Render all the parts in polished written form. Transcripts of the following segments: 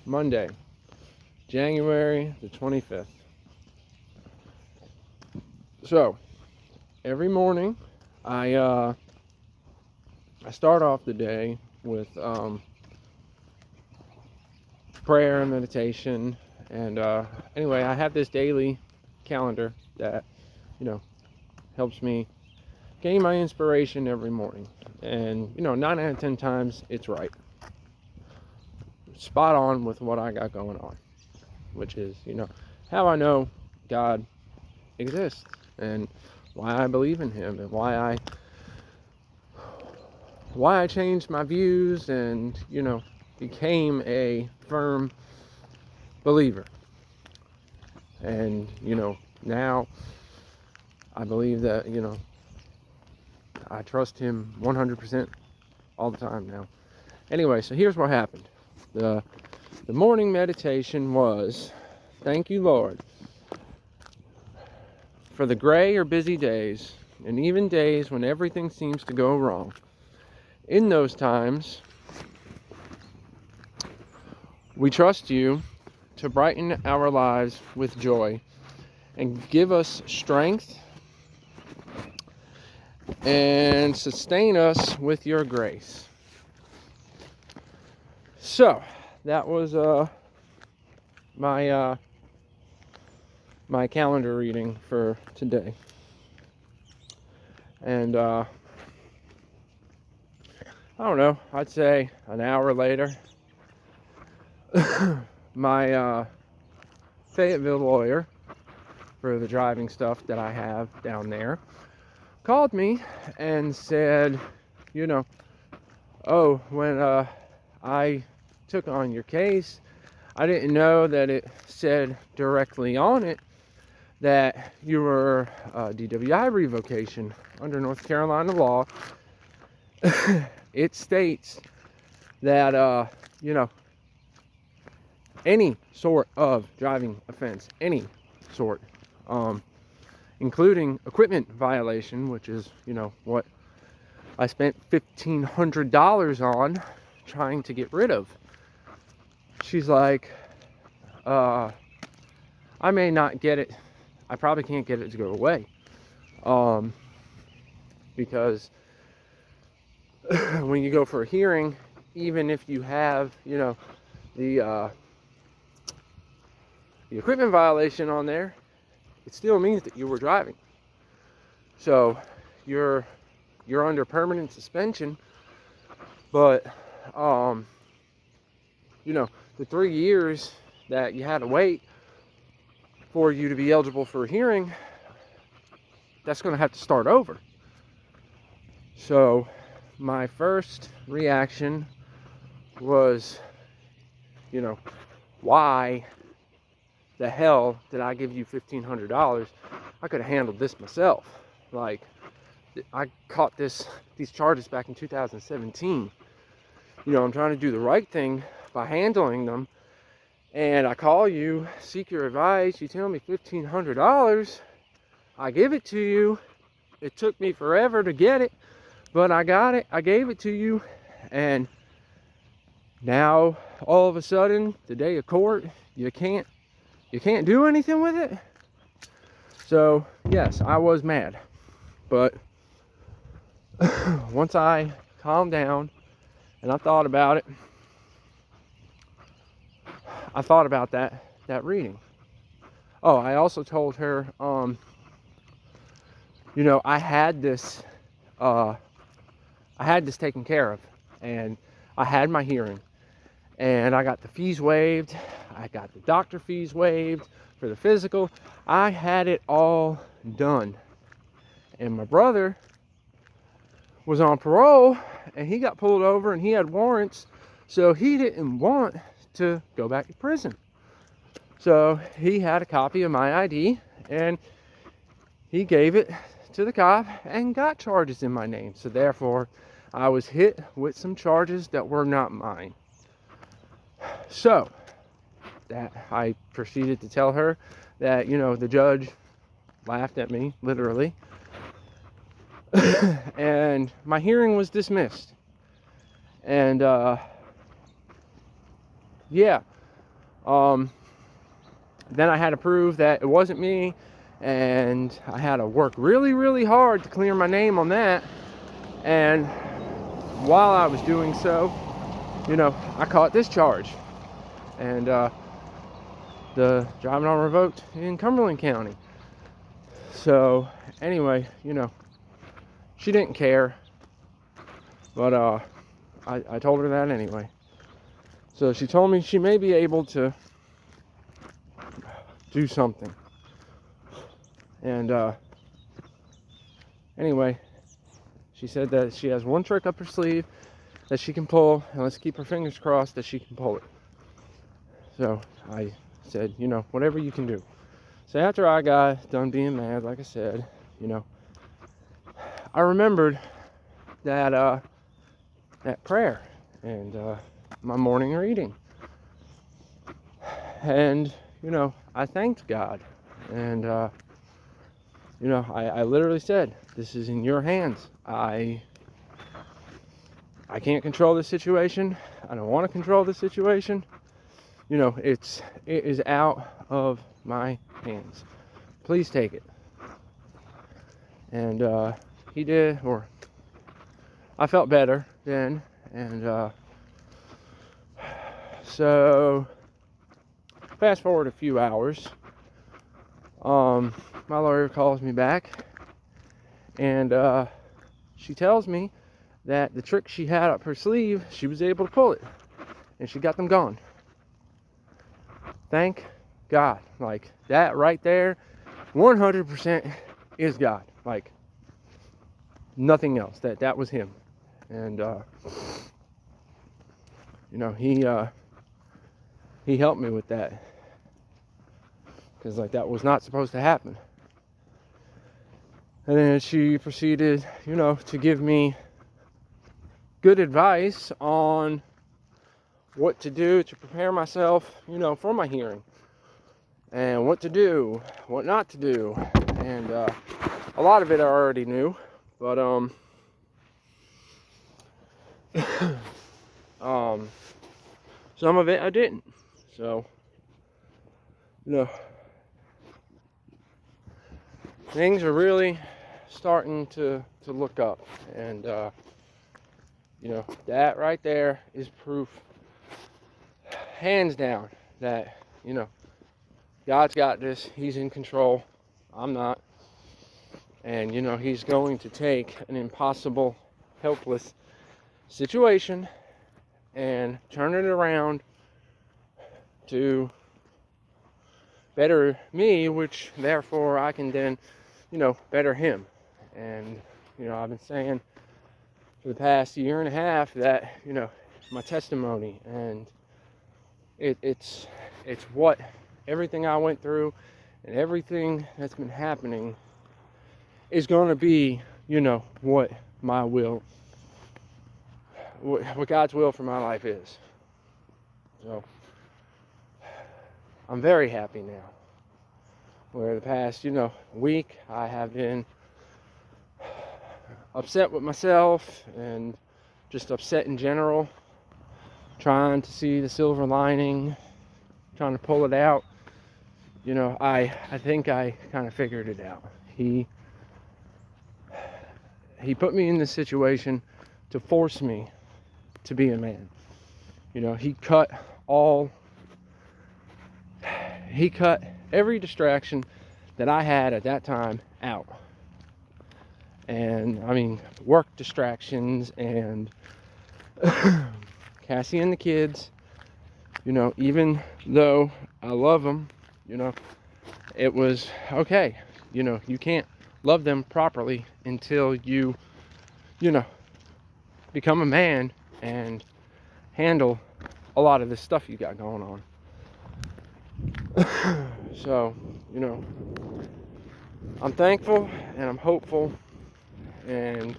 Monday, January the 25th. So, every morning I start off the day with prayer and meditation. And anyway, I have this daily calendar that, you know, helps me gain my inspiration every morning. And, 9 out of 10 times it's right. Spot on with what I got going on, which is, how I know God exists and why I believe in him and why I changed my views and, became a firm believer. And, now I believe that, I trust him 100% all the time now. Anyway, so here's what happened. The morning meditation was, thank you, Lord, for the gray or busy days, and even days when everything seems to go wrong. In those times, we trust you to brighten our lives with joy and give us strength and sustain us with your grace. So, that was my calendar reading for today. And I don't know, I'd say an hour later, my Fayetteville lawyer for the driving stuff that I have down there called me and said, when I took on your case, I didn't know that it said directly on it that you were DWI revocation. Under North Carolina law, it states that, any sort of driving offense, any sort, including equipment violation, which is, what I spent $1,500 on trying to get rid of. She's like, I may not get it. I probably can't get it to go away. Because when you go for a hearing, even if you have, the equipment violation on there, it still means that you were driving. So you're under permanent suspension, but the 3 years that you had to wait for you to be eligible for a hearing, that's going to have to start over. So my first reaction was, why the hell did I give you $1,500? I could have handled this myself. Like, I caught these charges back in 2017. I'm trying to do the right thing by handling them, and I call you, seek your advice. You tell me $1,500. I give it to you. It took me forever to get it, but I got it. I gave it to you, and now all of a sudden, the day of court, you can't do anything with it. So yes, I was mad, but once I calmed down and I thought about it, I thought about that reading. Oh, I also told her, I had this taken care of, and I had my hearing, and I got the fees waived. I got the doctor fees waived for the physical. I had it all done. And my brother was on parole, and he got pulled over, and he had warrants, so he didn't want to go back to prison. So he had a copy of my ID, and he gave it to the cop and got charges in my name. So therefore, I was hit with some charges that were not mine. So that I proceeded to tell her that, the judge laughed at me, literally. And my hearing was dismissed. And, yeah, Then I had to prove that it wasn't me, and I had to work really, really hard to clear my name on that. And while I was doing so, I caught this charge, and the driving on revoked in Cumberland County. So anyway, she didn't care, but I told her that anyway. So she told me she may be able to do something. And anyway, she said that she has one trick up her sleeve that she can pull, and let's keep her fingers crossed that she can pull it. So I said, whatever you can do. So after I got done being mad, like I said, I remembered that prayer and my morning reading. And, I thanked God. And, I literally said, this is in your hands. I can't control the situation. I don't want to control the situation. It is out of my hands. Please take it. And he did, or I felt better then. And so fast forward a few hours, my lawyer calls me back, and she tells me that the trick she had up her sleeve, she was able to pull it, and she got them gone. Thank God. Like, that right there, 100% is God. Like, nothing else. That was him. And he helped me with that, because that was not supposed to happen. And then she proceeded, to give me good advice on what to do to prepare myself, for my hearing, and what to do, what not to do. And a lot of it I already knew, but some of it I didn't. So, things are really starting to look up. And that right there is proof, hands down, that God's got this. He's in control. I'm not. And he's going to take an impossible, helpless situation and turn it around to better me, which therefore I can then better him. And I've been saying for the past year and a half that my testimony, and it's what everything I went through and everything that's been happening is going to be what my will, what God's will for my life is. So I'm very happy now. Where the past week I have been upset with myself and just upset in general, trying to see the silver lining, trying to pull it out. I think I kind of figured it out. He put me in this situation to force me to be a man. He cut every distraction that I had at that time out. And I mean, work distractions and Cassie and the kids, even though I love them, it was okay. You can't love them properly until you become a man and handle a lot of this stuff you got going on. So, I'm thankful and I'm hopeful, and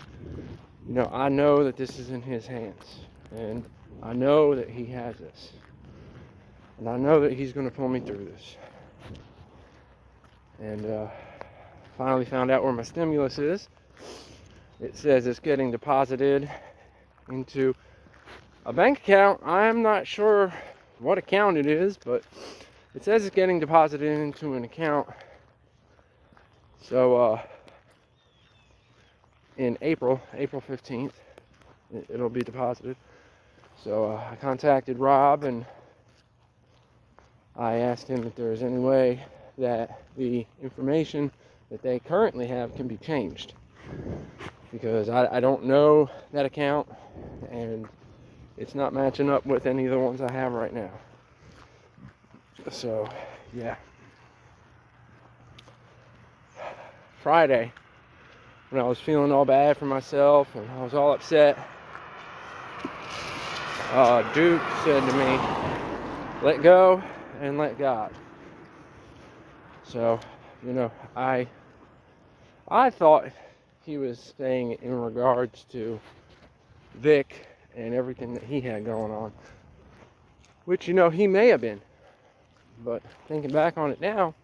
I know that this is in his hands, and I know that he has this, and I know that he's going to pull me through this. And finally found out where my stimulus is. It says it's getting deposited into a bank account. I'm not sure what account it is, but it says it's getting deposited into an account. So in April 15th, it'll be deposited. So I contacted Rob and I asked him if there was any way that the information that they currently have can be changed, because I don't know that account and it's not matching up with any of the ones I have right now. So yeah, Friday, when I was feeling all bad for myself and I was all upset, Duke said to me, let go and let God. So, you know, I thought he was saying in regards to Vic and everything that he had going on, which, you know, he may have been. But thinking back on it now,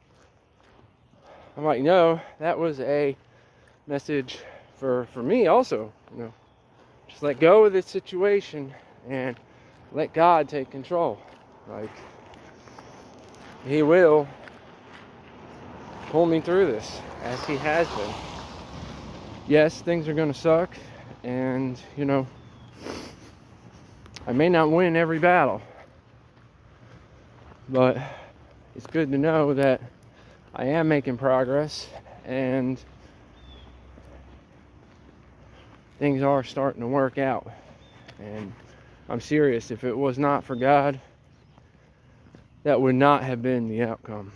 I'm like, no, that was a message for me also. You know, just let go of this situation and let God take control. Like, he will pull me through this, as he has been. Yes, things are going to suck, and, you know, I may not win every battle, but it's good to know that I am making progress, and things are starting to work out. And I'm serious, if it was not for God, that would not have been the outcome,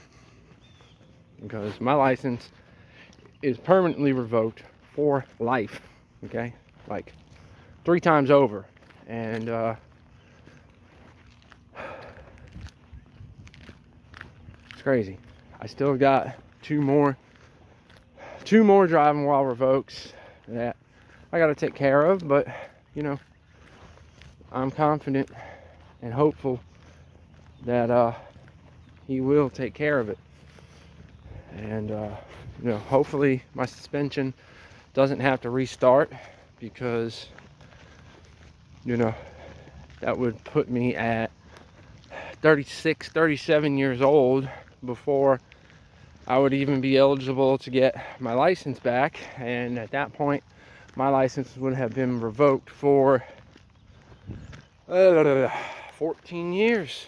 because my license is permanently revoked for life, okay? Like 3 times over. And it's crazy. I still got two more driving while revokes that I got to take care of, but you know, I'm confident and hopeful that he will take care of it. And you know, hopefully my suspension doesn't have to restart, because you know, that would put me at 36, 37 years old before I would even be eligible to get my license back. And at that point, my license would have been revoked for 14 years.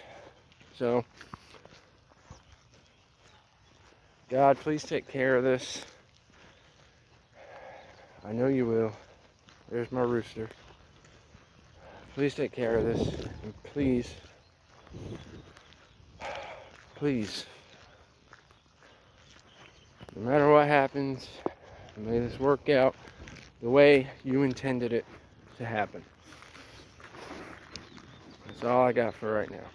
So, God, please take care of this. I know you will. There's my rooster. Please take care of this. And please, no matter what happens, may this work out the way you intended it to happen. That's all I got for right now.